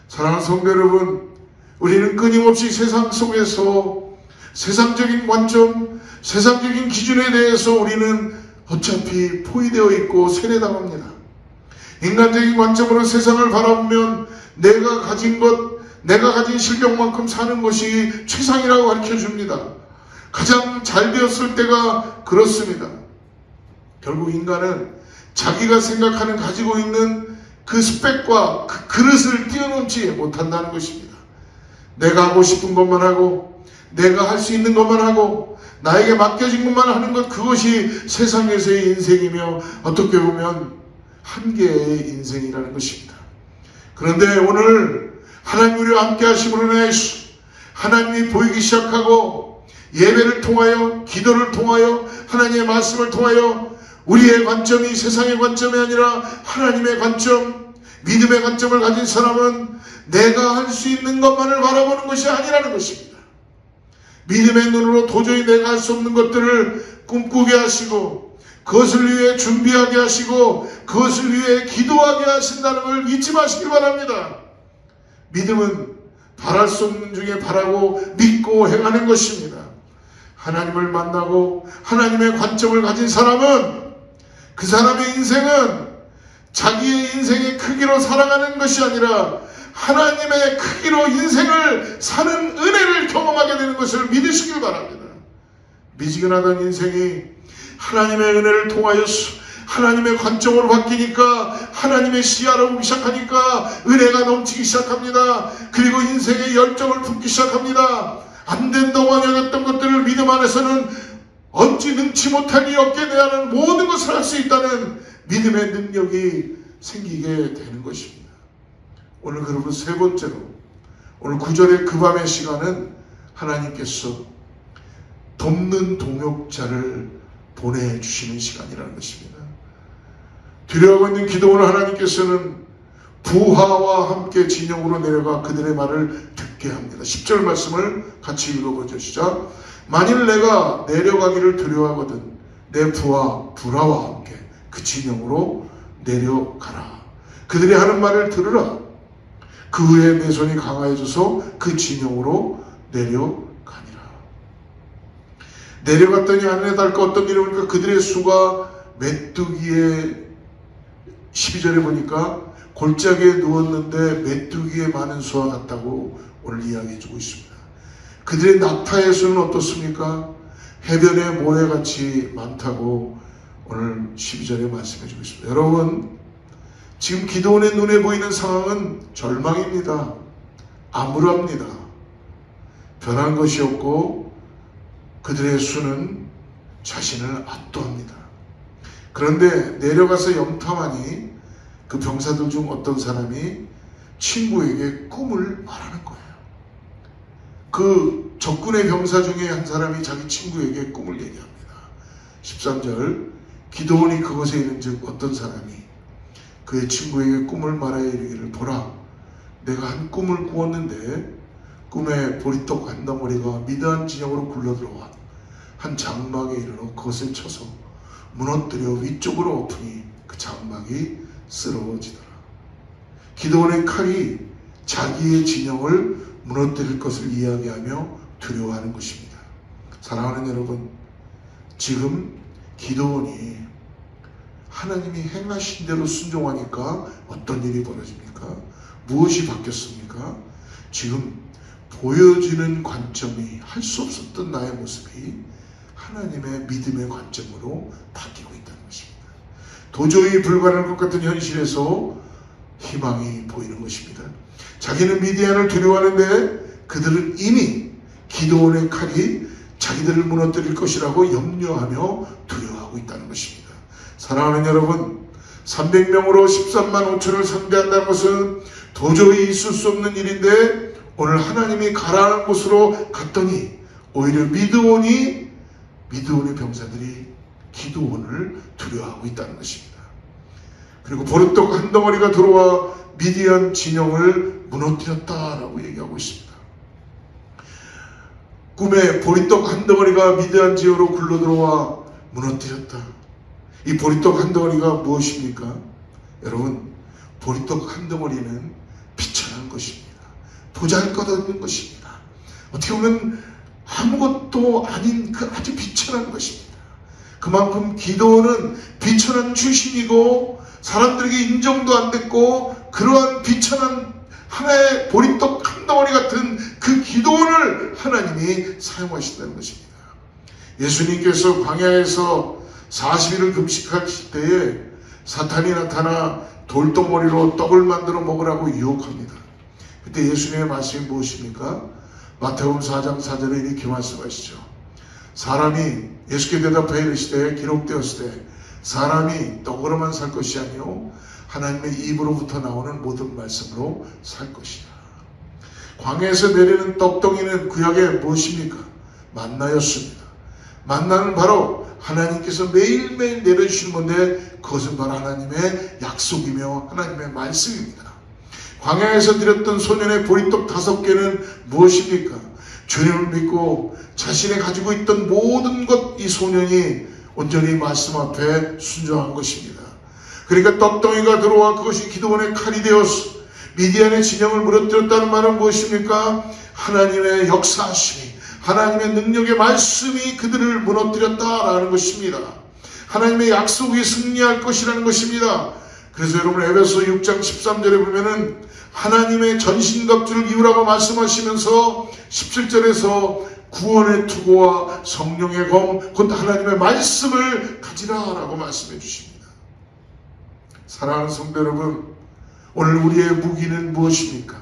사랑하는 성도 여러분, 우리는 끊임없이 세상 속에서 세상적인 관점, 세상적인 기준에 대해서 우리는 어차피 포위되어 있고 세뇌당합니다. 인간적인 관점으로 세상을 바라보면 내가 가진 것, 내가 가진 실력만큼 사는 것이 최상이라고 가르쳐줍니다. 가장 잘 되었을 때가 그렇습니다. 결국 인간은 자기가 생각하는 가지고 있는 그 스펙과 그 그릇을 뛰어넘지 못한다는 것입니다. 내가 하고 싶은 것만 하고 내가 할 수 있는 것만 하고 나에게 맡겨진 것만 하는 것, 그것이 세상에서의 인생이며 어떻게 보면 한계의 인생이라는 것입니다. 그런데 오늘 하나님 우리와 함께 하심으로 인해 하나님이 보이기 시작하고 예배를 통하여 기도를 통하여 하나님의 말씀을 통하여 우리의 관점이 세상의 관점이 아니라 하나님의 관점, 믿음의 관점을 가진 사람은 내가 할 수 있는 것만을 바라보는 것이 아니라는 것입니다. 믿음의 눈으로 도저히 내가 할 수 없는 것들을 꿈꾸게 하시고 그것을 위해 준비하게 하시고 그것을 위해 기도하게 하신다는 걸 잊지 마시기 바랍니다. 믿음은 바랄 수 없는 중에 바라고 믿고 행하는 것입니다. 하나님을 만나고 하나님의 관점을 가진 사람은 그 사람의 인생은 자기의 인생의 크기로 살아가는 것이 아니라 하나님의 크기로 인생을 사는 은혜를 경험하게 되는 것을 믿으시길 바랍니다. 미지근하던 인생이 하나님의 은혜를 통하여서 하나님의 관점으로 바뀌니까 하나님의 시야를 보기 시작하니까 은혜가 넘치기 시작합니다. 그리고 인생의 열정을 품기 시작합니다. 안 된다고 여겼던 것들을 믿음 안에서는 어찌 능치 못할 리 없게 대하는 모든 것을 할 수 있다는 믿음의 능력이 생기게 되는 것입니다. 오늘 그러면 세 번째로 오늘 9절의 그 밤의 시간은 하나님께서 돕는 동역자를 보내주시는 시간이라는 것입니다. 두려워하고 있는 기도원을 하나님께서는 부하와 함께 진영으로 내려가 그들의 말을 듣게 합니다. 10절 말씀을 같이 읽어보죠. 시작. 만일 내가 내려가기를 두려워하거든 내 부하 불하와 함께 그 진영으로 내려가라. 그들이 하는 말을 들으라. 그 후에 내 손이 강하여져서 그 진영으로 내려가니라. 내려갔더니 하늘에 닿을까 어떤 일이 보니까 그들의 수가 메뚜기에 12절에 보니까 골짜기에 누웠는데 메뚜기에 많은 수와 같다고 오늘 이야기해 주고 있습니다. 그들의 낙타의 수는 어떻습니까? 해변의 모래같이 많다고 오늘 12절에 말씀해 주고 있습니다. 여러분, 지금 기도원의 눈에 보이는 상황은 절망입니다. 암울합니다. 변한 것이 없고 그들의 수는 자신을 압도합니다. 그런데 내려가서 염탐하니 그 병사들 중 어떤 사람이 친구에게 꿈을 말하는 거예요. 그 적군의 병사 중에 한 사람이 자기 친구에게 꿈을 얘기합니다. 13절 기도원이 그곳에 있는 즉 어떤 사람이 그의 친구에게 꿈을 말하여 이르기를 보라 내가 한 꿈을 꾸었는데 꿈에 보리떡 한 덩어리가 미드한 진영으로 굴러들어와 한 장막에 이르러 그것을 쳐서 무너뜨려 위쪽으로 엎으니 그 장막이 쓰러지더라. 기도원의 칼이 자기의 진영을 무너뜨릴 것을 이야기하며 두려워하는 것입니다. 사랑하는 여러분, 지금 기도원이 하나님이 행하신 대로 순종하니까 어떤 일이 벌어집니까? 무엇이 바뀌었습니까? 지금 보여지는 관점이 할 수 없었던 나의 모습이 하나님의 믿음의 관점으로 바뀌고 있다는 것입니다. 도저히 불가능할 것 같은 현실에서 희망이 보이는 것입니다. 자기는 미디안을 두려워하는데 그들은 이미 기도원의 칼이 자기들을 무너뜨릴 것이라고 염려하며 두려워하고 있다는 것입니다. 사랑하는 여러분, 300명으로 13만 5천을 상대한다는 것은 도저히 있을 수 없는 일인데 오늘 하나님이 가라는 곳으로 갔더니 오히려 미드온의 병사들이 기도원을 두려워하고 있다는 것입니다. 그리고 보리떡 한 덩어리가 들어와 미디안 진영을 무너뜨렸다라고 얘기하고 있습니다. 꿈에 보리떡 한 덩어리가 미디안 지역으로 굴러들어와 무너뜨렸다. 이 보리떡 한 덩어리가 무엇입니까? 여러분, 보리떡 한 덩어리는 비천한 것입니다. 보잘것없는 것입니다. 어떻게 보면 아무것도 아닌 그 아주 비천한 것입니다. 그만큼 기도는 비천한 출신이고 사람들에게 인정도 안 됐고 그러한 비천한 하나의 보리떡 한 덩어리 같은 그 기도를 하나님이 사용하신다는 것입니다. 예수님께서 광야에서 40일을 금식하실 때에 사탄이 나타나 돌덩어리로 떡을 만들어 먹으라고 유혹합니다. 그때 예수님의 말씀이 무엇입니까? 마태복음 4장 4절에 이렇게 말씀하시죠. 사람이 예수께 대답하여 이르시되 기록되었을 때 사람이 떡으로만 살 것이 아니요 하나님의 입으로부터 나오는 모든 말씀으로 살 것이다. 광야에서 내리는 떡덩이는 구약의 무엇입니까? 만나였습니다. 만나는 바로 하나님께서 매일매일 내려주시는 건데 그것은 바로 하나님의 약속이며 하나님의 말씀입니다. 광야에서 드렸던 소년의 보리떡 5개는 무엇입니까? 주님을 믿고 자신이 가지고 있던 모든 것 이 소년이 온전히 말씀 앞에 순종한 것입니다. 그러니까 떡덩이가 들어와 그것이 기드온의 칼이 되어서 미디안의 진영을 무너뜨렸다는 말은 무엇입니까? 하나님의 역사하심이, 하나님의 능력의 말씀이 그들을 무너뜨렸다라는 것입니다. 하나님의 약속이 승리할 것이라는 것입니다. 그래서 여러분 에베소 6장 13절에 보면은 하나님의 전신갑주를 입으라고 말씀하시면서 17절에서 구원의 투구와 성령의 검 곧 하나님의 말씀을 가지라라고 말씀해 주십니다. 사랑하는 성도 여러분, 오늘 우리의 무기는 무엇입니까?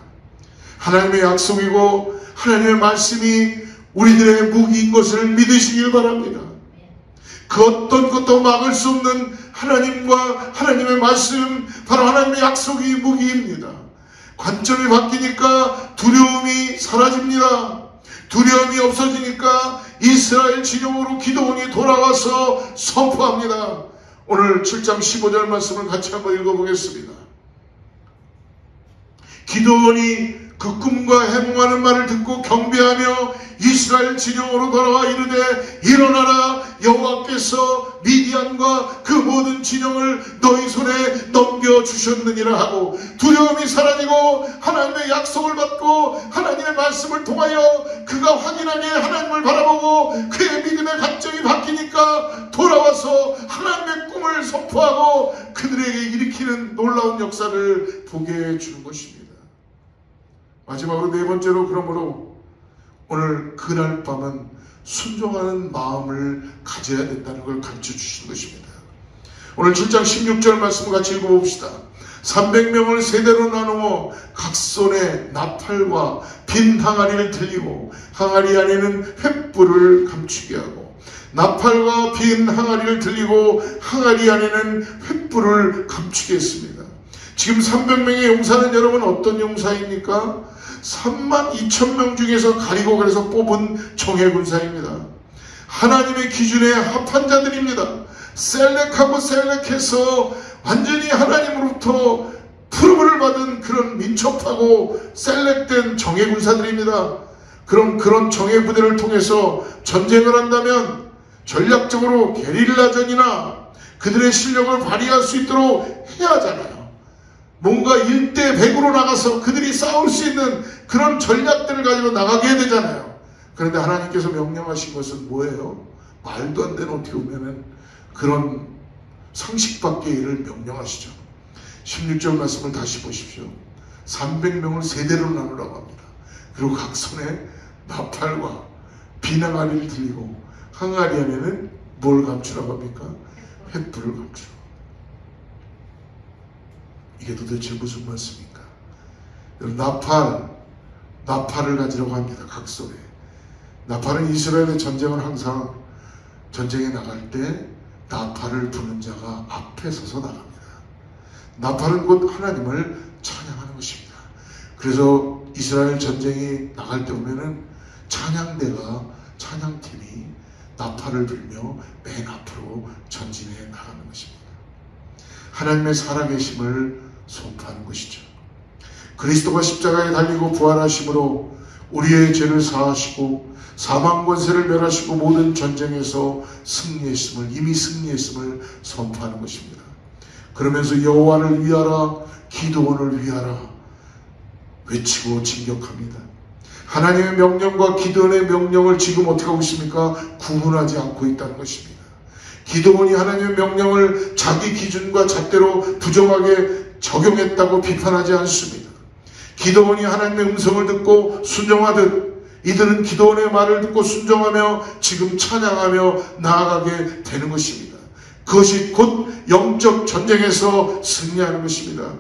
하나님의 약속이고 하나님의 말씀이 우리들의 무기인 것을 믿으시길 바랍니다. 그 어떤 것도 막을 수 없는 하나님과 하나님의 말씀, 바로 하나님의 약속이 무기입니다. 관점이 바뀌니까 두려움이 사라집니다. 두려움이 없어지니까 이스라엘 진영으로 기드온이 돌아와서 선포합니다. 오늘 7장 15절 말씀을 같이 한번 읽어보겠습니다. 기드온이 그 꿈과 해몽하는 말을 듣고 경배하며 이스라엘 진영으로 돌아와 이르되 일어나라, 여호와께서 미디안과 그 모든 진영을 너희 손에 넘겨주셨느니라 하고 두려움이 사라지고 하나님의 약속을 받고 하나님의 말씀을 통하여 그가 확인하게 하나님을 바라보고 그의 믿음의 관점이 바뀌니까 돌아와서 하나님의 꿈을 선포하고 그들에게 일으키는 놀라운 역사를 보게 해주는 것입니다. 마지막으로 네 번째로, 그러므로 오늘 그날 밤은 순종하는 마음을 가져야 된다는 걸 가르쳐 주시는 것입니다. 오늘 7장 16절 말씀을 같이 읽어봅시다. 300명을 세대로 나누어 각 손에 나팔과 빈 항아리를 들리고 항아리 안에는 횃불을 감추게 하고, 나팔과 빈 항아리를 들리고 항아리 안에는 횃불을 감추게 했습니다. 지금 300명의 용사는 여러분 어떤 용사입니까? 32,000명 중에서 가리고 그래서 뽑은 정예군사입니다. 하나님의 기준에 합한 자들입니다. 셀렉하고 셀렉해서 완전히 하나님으로부터 프로브를 받은 그런 민첩하고 셀렉된 정예군사들입니다. 그럼 그런 정예부대를 통해서 전쟁을 한다면 전략적으로 게릴라전이나 그들의 실력을 발휘할 수 있도록 해야 하잖아요. 뭔가 1대 100으로 나가서 그들이 싸울 수 있는 그런 전략들을 가지고 나가게 해야 되잖아요. 그런데 하나님께서 명령하신 것은 뭐예요? 말도 안 되는, 어떻게 보면은 그런 상식 밖의 일을 명령하시죠. 16절 말씀을 다시 보십시오. 300명을 세대로 나누라고 합니다. 그리고 각 손에 나팔과 빈 항아리를 들리고 항아리 안에는 뭘 감추라고 합니까? 횃불을 감추라고. 이게 도대체 무슨 말씀입니까? 나팔을 가지라고 합니다. 각 손에. 나팔은 이스라엘의 전쟁을 항상 전쟁에 나갈 때 나팔을 부는 자가 앞에 서서 나갑니다. 나팔은 곧 하나님을 찬양하는 것입니다. 그래서 이스라엘 전쟁이 나갈 때 보면은 찬양팀이 나팔을 불며 맨 앞으로 전진해 나가는 것입니다. 하나님의 살아계심을 선포하는 것이죠. 그리스도가 십자가에 달리고 부활하심으로 우리의 죄를 사하시고 사망 권세를 멸하시고 모든 전쟁에서 이미 승리했음을 선포하는 것입니다. 그러면서 여호와를 위하라, 기드온을 위하라 외치고 진격합니다. 하나님의 명령과 기드온의 명령을 지금 어떻게 하고 있습니까? 구분하지 않고 있다는 것입니다. 기드온이 하나님의 명령을 자기 기준과 잣대로 부정하게 적용했다고 비판하지 않습니다. 기드온이 하나님의 음성을 듣고 순종하듯 이들은 기드온의 말을 듣고 순종하며 지금 찬양하며 나아가게 되는 것입니다. 그것이 곧 영적 전쟁에서 승리하는 것입니다.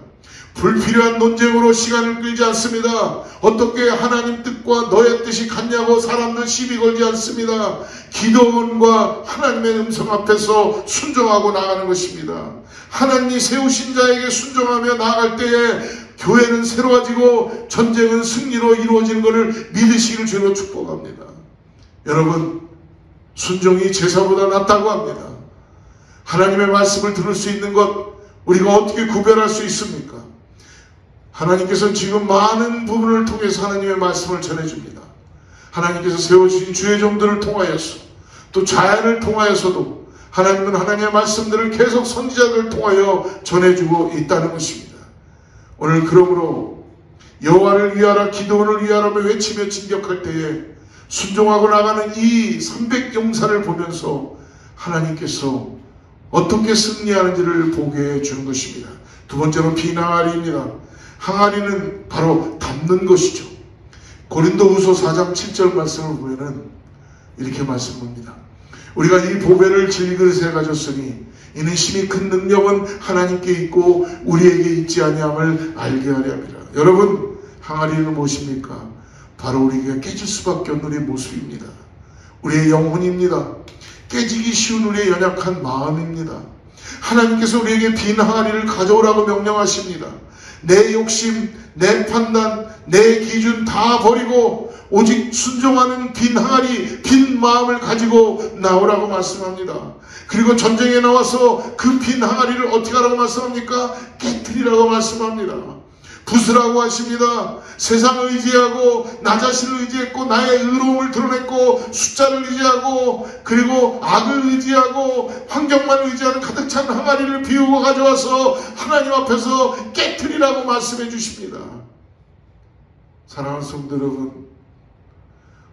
불필요한 논쟁으로 시간을 끌지 않습니다. 어떻게 하나님 뜻과 너의 뜻이 같냐고 사람들 시비 걸지 않습니다. 기도원과 하나님의 음성 앞에서 순종하고 나가는 것입니다. 하나님이 세우신 자에게 순종하며 나아갈 때에 교회는 새로워지고 전쟁은 승리로 이루어지는 것을 믿으시길 주로 축복합니다. 여러분, 순종이 제사보다 낫다고 합니다. 하나님의 말씀을 들을 수 있는 것 우리가 어떻게 구별할 수 있습니까? 하나님께서 지금 많은 부분을 통해서 하나님의 말씀을 전해줍니다. 하나님께서 세워주신 주의 종들을 통하여서 또 자연을 통하여서도 하나님은 하나님의 말씀들을 계속 선지자들을 통하여 전해주고 있다는 것입니다. 오늘 그러므로 여호와를 위하라 기도원을 위하라며 외치며 진격할 때에 순종하고 나가는 이 300용사를 보면서 하나님께서 어떻게 승리하는지를 보게 해주는 것입니다. 두 번째로 비항아리입니다. 항아리는 바로 담는 것이죠. 고린도후서 4장 7절 말씀을 보면은 이렇게 말씀합니다. 우리가 이 보배를 질그릇에 가졌으니 이는 심히 큰 능력은 하나님께 있고 우리에게 있지 아니함을 알게 하려 함이라. 여러분, 항아리는 무엇입니까? 바로 우리가 깨질 수밖에 없는 우리의 모습입니다. 우리의 영혼입니다. 깨지기 쉬운 우리의 연약한 마음입니다. 하나님께서 우리에게 빈 항아리를 가져오라고 명령하십니다. 내 욕심, 내 판단, 내 기준 다 버리고 오직 순종하는 빈 항아리, 빈 마음을 가지고 나오라고 말씀합니다. 그리고 전쟁에 나와서 그 빈 항아리를 어떻게 하라고 말씀합니까? 깨트리라고 말씀합니다. 부수라고 하십니다. 세상을 의지하고 나 자신을 의지했고 나의 의로움을 드러냈고 숫자를 의지하고 그리고 악을 의지하고 환경만 의지하는 가득 찬 항아리를 비우고 가져와서 하나님 앞에서 깨트리라고 말씀해 주십니다. 사랑하는 성도 여러분,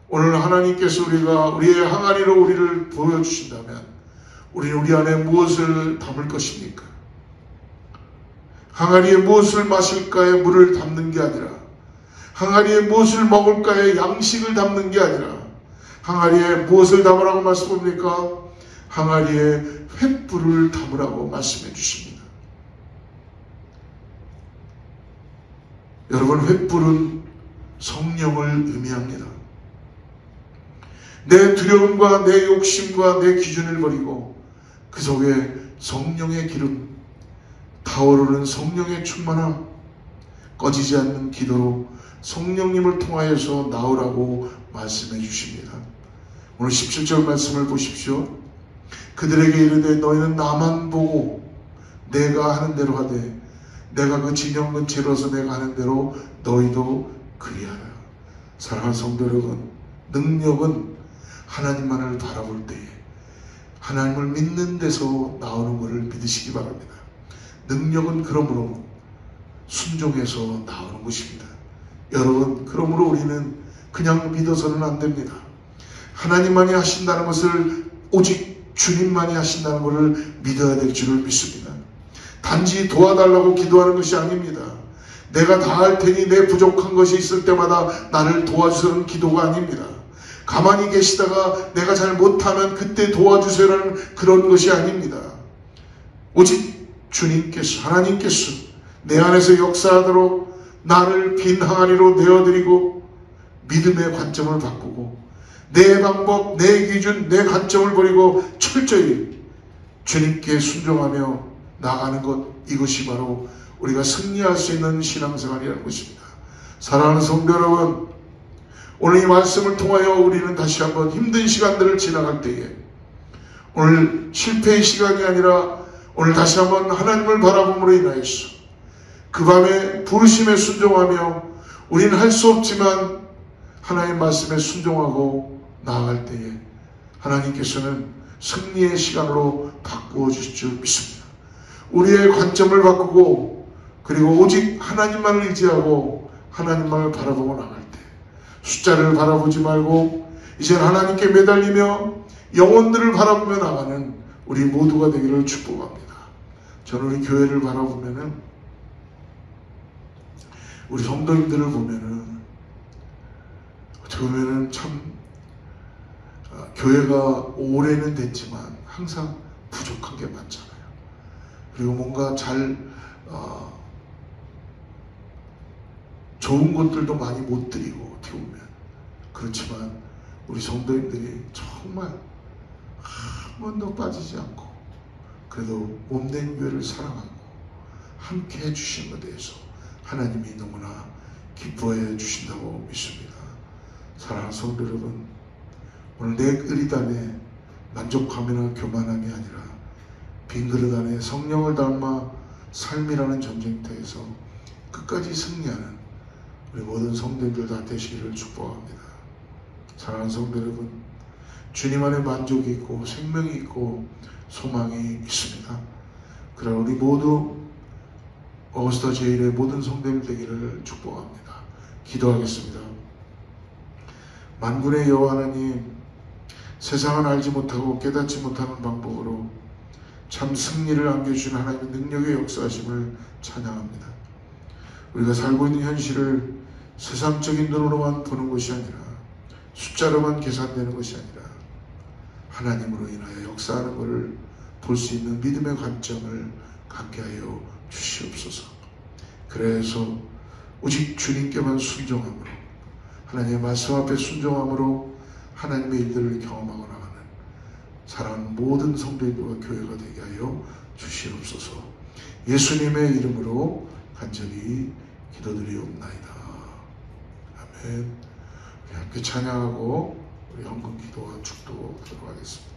오늘 하나님께서 우리의 항아리로 우리를 보여주신다면 우리는 우리 안에 무엇을 담을 것입니까? 항아리에 무엇을 마실까에 물을 담는 게 아니라, 항아리에 무엇을 먹을까에 양식을 담는 게 아니라, 항아리에 무엇을 담으라고 말씀합니까? 항아리에 횃불을 담으라고 말씀해 주십니다. 여러분, 횃불은 성령을 의미합니다. 내 두려움과 내 욕심과 내 기준을 버리고 그 속에 성령의 기름, 타오르는 성령의 충만함, 꺼지지 않는 기도로 성령님을 통하여서 나오라고 말씀해 주십니다. 오늘 17절 말씀을 보십시오. 그들에게 이르되 너희는 나만 보고 내가 하는 대로 하되 내가 그 진영 근처로서 내가 하는 대로 너희도 그리하라. 사랑하는 성도 여러분, 능력은 하나님만을 바라볼 때에 하나님을 믿는 데서 나오는 것을 믿으시기 바랍니다. 능력은 그러므로 순종해서 나오는 것입니다. 여러분, 그러므로 우리는 그냥 믿어서는 안 됩니다. 하나님만이 하신다는 것을, 오직 주님만이 하신다는 것을 믿어야 될 줄을 믿습니다. 단지 도와달라고 기도하는 것이 아닙니다. 내가 다 할 테니 내 부족한 것이 있을 때마다 나를 도와주세요는 기도가 아닙니다. 가만히 계시다가 내가 잘 못하면 그때 도와주세요라는 그런 것이 아닙니다. 오직 주님께서, 하나님께서 내 안에서 역사하도록 나를 빈 항아리로 내어드리고 믿음의 관점을 바꾸고 내 방법, 내 기준, 내 관점을 버리고 철저히 주님께 순종하며 나가는 것, 이것이 바로 우리가 승리할 수 있는 신앙생활이라는 것입니다. 사랑하는 성도 여러분, 오늘 이 말씀을 통하여 우리는 다시 한번 힘든 시간들을 지나갈 때에 오늘 실패의 시간이 아니라 오늘 다시 한번 하나님을 바라봄으로 인하여서 그 밤에 부르심에 순종하며 우리는 할 수 없지만 하나님의 말씀에 순종하고 나아갈 때에 하나님께서는 승리의 시간으로 바꾸어 주실 줄 믿습니다. 우리의 관점을 바꾸고 그리고 오직 하나님만을 의지하고 하나님만을 바라보고 나갈 때 숫자를 바라보지 말고 이제 하나님께 매달리며 영혼들을 바라보며 나가는 우리 모두가 되기를 축복합니다. 저는 우리 교회를 바라보면은 우리 성도님들을 보면은 어떻게 보면은 참 교회가 오래는 됐지만 항상 부족한 게 많잖아요. 그리고 뭔가 좋은 것들도 많이 못 드리고 어떻게 보면 그렇지만 우리 성도님들이 정말 한 번도 빠지지 않고 그래도 몸된 교회를 사랑하고 함께 해주신 것에 대해서 하나님이 너무나 기뻐해 주신다고 믿습니다. 사랑하는 성도 여러분, 오늘 내 그릇 안에 만족함이나 교만함이 아니라 빈 그릇 안에 성령을 닮아 삶이라는 전쟁터에서 끝까지 승리하는 우리 모든 성도님들 다 되시기를 축복합니다. 사랑하는 성도 여러분, 주님 안에 만족이 있고 생명이 있고 소망이 있습니다. 그러나 우리 모두 어거스타 제일의 모든 성도님 되기를 축복합니다. 기도하겠습니다. 만군의 여호와 하나님, 세상은 알지 못하고 깨닫지 못하는 방법으로 참 승리를 안겨주신 하나님의 능력의 역사하심을 찬양합니다. 우리가 살고 있는 현실을 세상적인 눈으로만 보는 것이 아니라 숫자로만 계산되는 것이 아니라 하나님으로 인하여 역사하는 것을 볼 수 있는 믿음의 관점을 갖게 하여 주시옵소서. 그래서 오직 주님께만 순종함으로 하나님의 말씀 앞에 순종함으로 하나님의 일들을 경험하고 나가는 사랑하는 모든 성도님들과 교회가 되게 하여 주시옵소서. 예수님의 이름으로 간절히 기도드리옵나이다. 아멘. 우리 함께 찬양하고 우리 헌금 기도와 축도하도록 하겠습니다.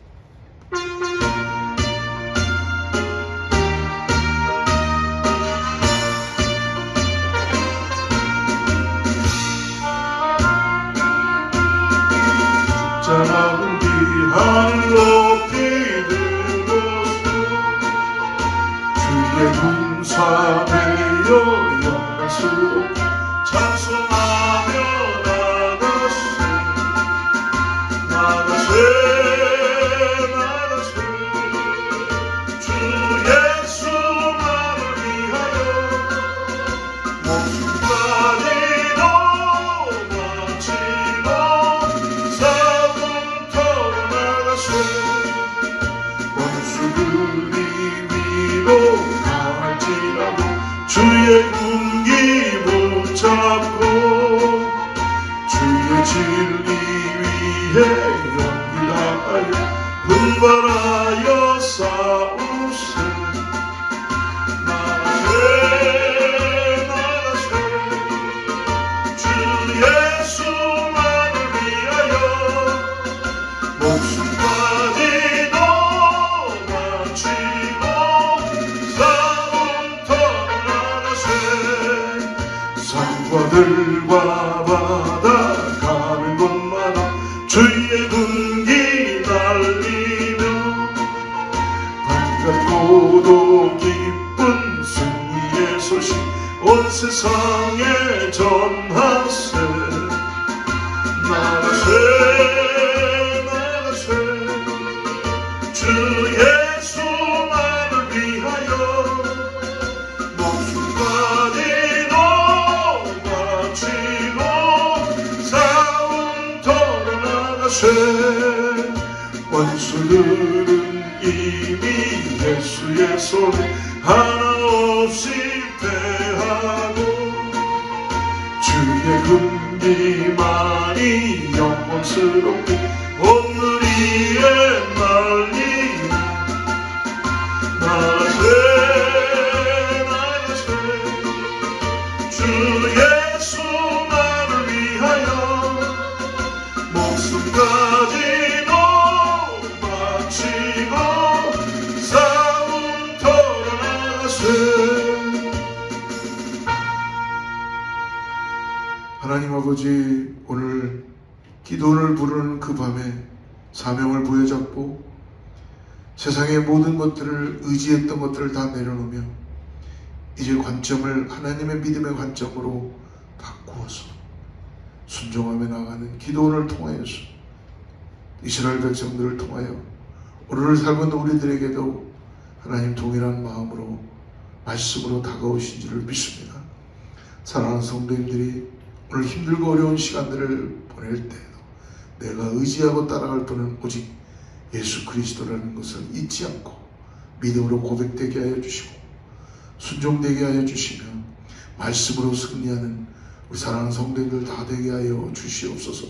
우리 하늘 높이 들고서 주의 군사되어 영광스럽게 찬송하며 나가세 주 예수만을 위하여 목숨까지 바치고 원수들이 위로 강할지라도 주의 군기 붙잡고 주의 진리 위해 용기 다하여 분발하여 싸우세. 나가세 주 예수만을 위하여 목숨까지 산과들과 바다 가는 곳마다 주의 군기 날리며 반갑고도 기쁜 승리의 소식 온 세상에 전하세. 나가세 주 예수만을 위하여 목숨까지 원수들은 이미 예수의 손에 하나 없이 패하고 주의 군기만이 영광스럽게 오늘 위에 날리며 나가세 주 예수만을 위하여 목숨까지도 바치고 싸움터로 나가세. 하나님 아버지, 오늘 기도를 부르는 그 밤에 사명을 부여잡고 세상의 모든 것들을 의지했던 것들을 다 내려놓으며 이제 관점을 하나님의 믿음의 관점으로 바꾸어서 순종하며 나가는 기도원을 통하여서 이스라엘 백성들을 통하여 오늘을 살고 있는 우리들에게도 하나님 동일한 마음으로 말씀으로 다가오신 줄을 믿습니다. 사랑하는 성도님들이 오늘 힘들고 어려운 시간들을 보낼 때에도 내가 의지하고 따라갈 분은 오직 예수 그리스도라는 것을 잊지 않고 믿음으로 고백되게 하여 주시고 순종되게 하여 주시며 말씀으로 승리하는 우리 사랑하는 성도님들 다 되게 하여 주시옵소서.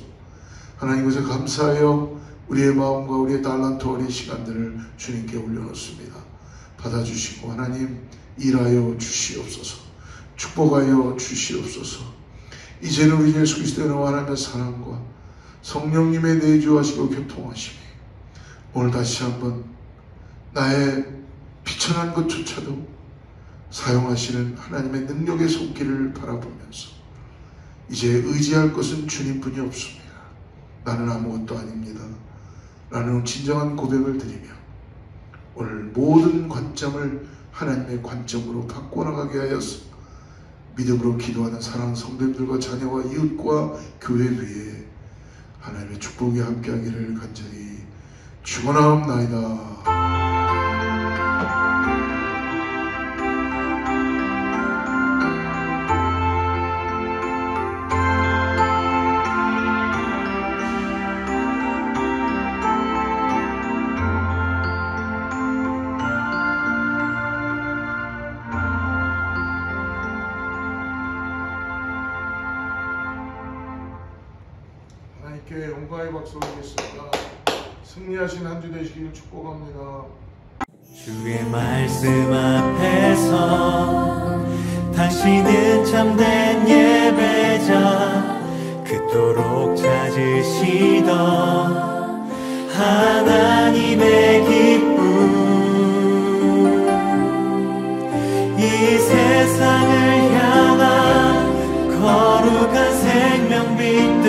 하나님, 그래서 감사하여 우리의 마음과 우리의 달란트와 우리의 시간들을 주님께 올려놓습니다. 받아주시고 하나님 일하여 주시옵소서. 축복하여 주시옵소서. 이제는 우리 예수 그리스도의 하나님의 사랑과 성령님의 내주하시고 교통하시며 오늘 다시 한번 나의 비천한 것조차도 사용하시는 하나님의 능력의 손길을 바라보면서 이제 의지할 것은 주님뿐이 없습니다. 나는 아무것도 아닙니다. 라는 진정한 고백을 드리며 오늘 모든 관점을 하나님의 관점으로 바꿔나가게 하여서 믿음으로 기도하는 사랑하는 성도님들과 자녀와 이웃과 교회 위에 하나님의 축복이 함께하기를 간절히 축원하옵나이다. 하나님께 영광의 박수 올리겠습니다. 승리하신 한 주 되시길 축복합니다. 주의 말씀 앞에서 당신은 참된 예배자, 그토록 찾으시던 하나님의 기쁨, 이 세상을 향한 거룩한 생명빛